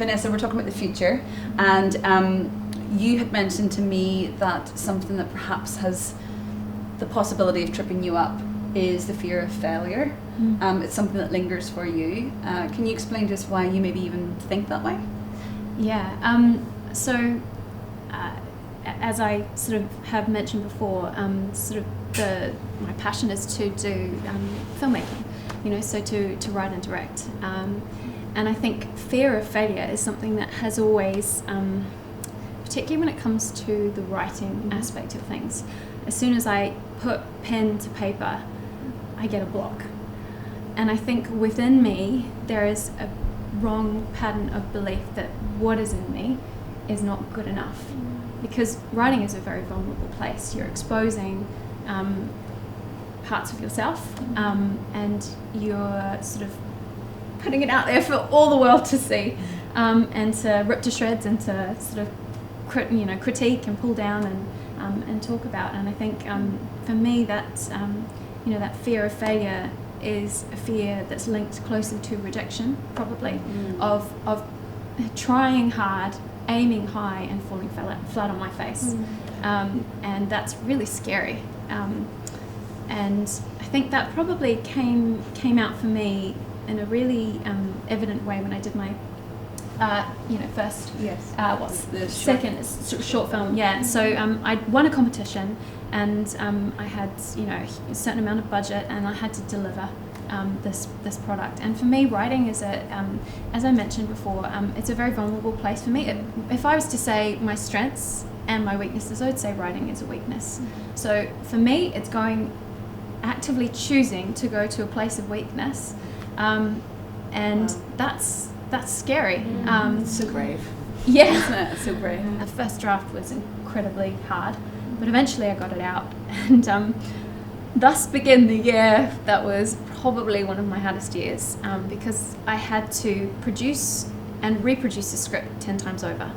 Vanessa, we're talking about the future, and you had mentioned to me that something that perhaps has the possibility of tripping you up is the fear of failure. It's something that lingers for you. Can you explain to us why you maybe even think that way? Yeah. So, as I sort of have mentioned before, my passion is to do filmmaking. So to write and direct. And I think fear of failure is something that has always, particularly when it comes to the writing aspect of things, as soon as I put pen to paper, I get a block. And I think within me, there is a wrong pattern of belief that what is in me is not good enough. Because writing is a very vulnerable place. You're exposing parts of yourself, and you're sort of putting it out there for all the world to see, and to rip to shreds and to sort of critique and pull down and talk about. And I think for me that's that fear of failure is a fear that's linked closer to rejection, probably, of trying hard, aiming high and falling flat on my face. And that's really scary. And I think that probably came out for me in a really evident way when I did my first second short film. So I won a competition, and I had a certain amount of budget, and I had to deliver this product. And for me, writing is as I mentioned before, it's a very vulnerable place for me. If I was to say my strengths and my weaknesses, I would say writing is a weakness. So for me, it's actively choosing to go to a place of weakness, and that's scary. So brave. Yeah, isn't it? So brave. The first draft was incredibly hard, but eventually I got it out, and thus began the year that was probably one of my hardest years, because I had to produce and reproduce the script 10 times over,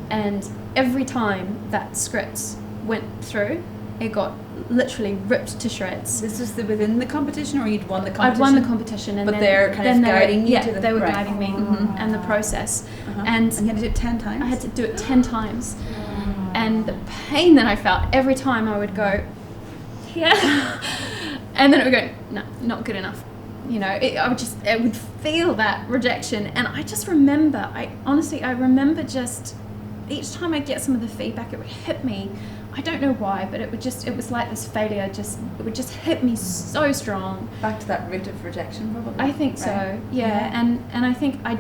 and every time that script went through, it got literally ripped to shreds. This was within the competition, or you'd won the competition? I'd won the competition, and but they're kind of guiding you to the... they were guiding me and the process. And you had to do it 10 times? I had to do it 10 times. And the pain that I felt every time I would go, yeah, and then it would go, no, not good enough. I would feel that rejection, and I just remember, I remember just each time I get some of the feedback, it would hit me. I don't know why, but it was like this failure, it would just hit me so strong. Back to that root of rejection, probably. I think so, yeah. And I think I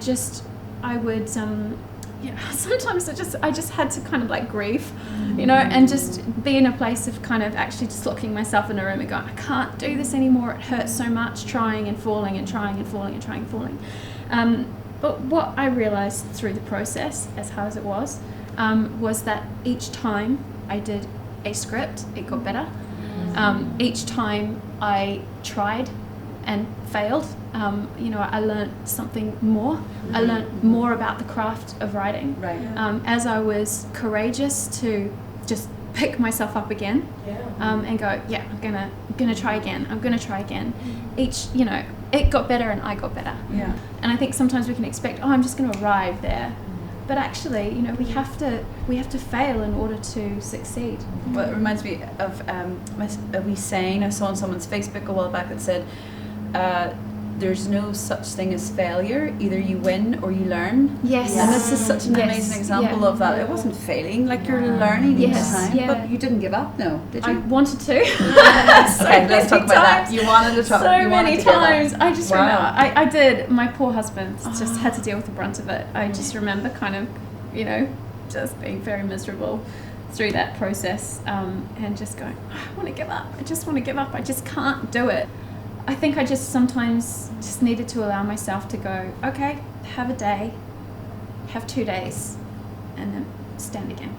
would sometimes I just had to kind of like grieve, and just be in a place of kind of actually just locking myself in a room and going, I can't do this anymore, it hurts so much, trying and falling and trying and falling and trying and falling. But what I realized through the process, as hard as it was that each time I did a script, it got better. Each time I tried and failed, I learned something more. I learned more about the craft of writing. Right. As I was courageous to just pick myself up again, and go, yeah, I'm gonna try again. I'm gonna try again. It got better and I got better. Yeah. And I think sometimes we can expect, I'm just gonna arrive there. But actually, we have to fail in order to succeed. Well, it reminds me of a wee saying I saw on someone's Facebook a while back that said, there's no such thing as failure. Either you win or you learn. Yes. And this is such an amazing example of that. It wasn't failing, like you're learning each time, but you didn't give up, no, did you? I wanted to. Okay, let's talk about that. You wanted to try. So many times. I just remember, I did. My poor husband just had to deal with the brunt of it. I just remember kind of, just being very miserable through that process, and just going, I want to give up. I just want to give up. I just can't do it. I think I just sometimes just needed to allow myself to go, okay, have a day, have 2 days, and then stand again.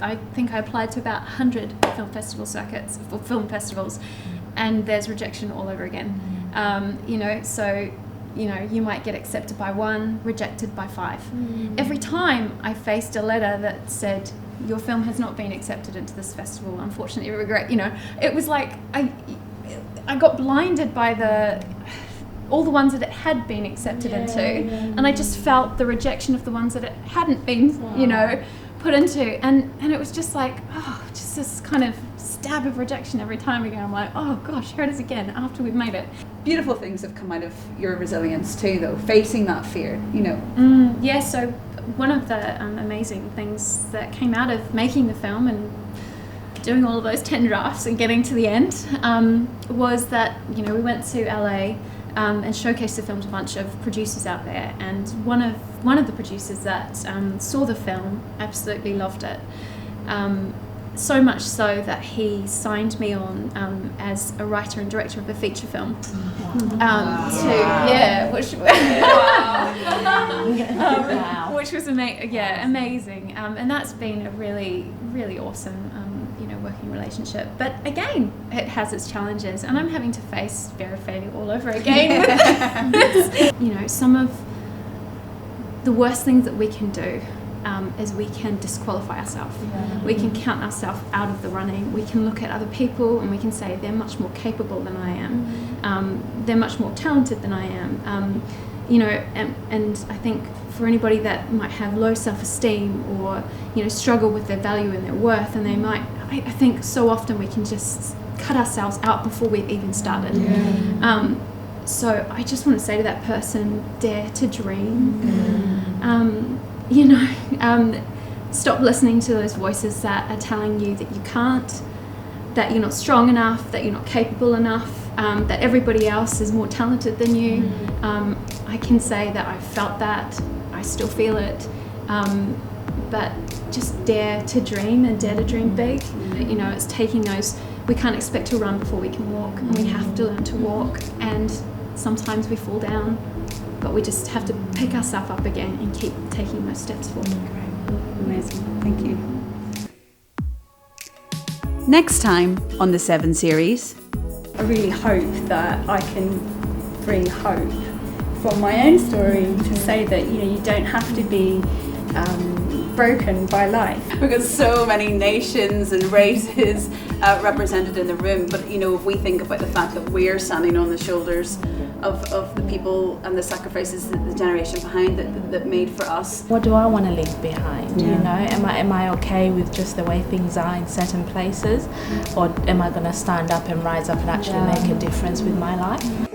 I think I applied to about 100 film festival circuits, for film festivals, and there's rejection all over again. So you might get accepted by 1, rejected by 5. Every time I faced a letter that said, your film has not been accepted into this festival, unfortunately, regret, it was like, I got blinded by all the ones that it had been accepted into, and I just felt the rejection of the ones that it hadn't been, put into, and it was just like, just this kind of stab of rejection every time again. I'm like, oh gosh, here it is again after we've made it. Beautiful things have come out of your resilience too, though, facing that fear, Yeah, so one of the amazing things that came out of making the film and doing all of those 10 drafts and getting to the end was that, we went to LA and showcased the film to a bunch of producers out there, and one of the producers that saw the film absolutely loved it. So much so that he signed me on as a writer and director of a feature film. Which was amazing. And that's been a really, really awesome, working relationship. But again, it has its challenges, and I'm having to face fear of failure all over again. Some of the worst things that we can do is we can disqualify ourselves. We can count ourselves out of the running. We can look at other people and we can say they're much more capable than I am. They're much more talented than I am. And I think for anybody that might have low self-esteem or struggle with their value and their worth, and I think so often we can just cut ourselves out before we've even started. So I just want to say to that person, dare to dream. Stop listening to those voices that are telling you that you can't, that you're not strong enough, that you're not capable enough, that everybody else is more talented than you. I can say that I felt that, I still feel it, but just dare to dream and dare to dream big. It's taking those, we can't expect to run before we can walk, and we have to learn to walk, and sometimes we fall down, but we just have to pick ourselves up again and keep taking those steps forward. Great. Amazing. Thank you. Next time on the 7 series. I really hope that I can bring hope from my own story to say that you don't have to be broken by life. We've got so many nations and races represented in the room, but if we think about the fact that we're standing on the shoulders of the people and the sacrifices that the generation behind that made for us. What do I want to leave behind? Am I okay with just the way things are in certain places, or am I going to stand up and rise up and actually make a difference with my life?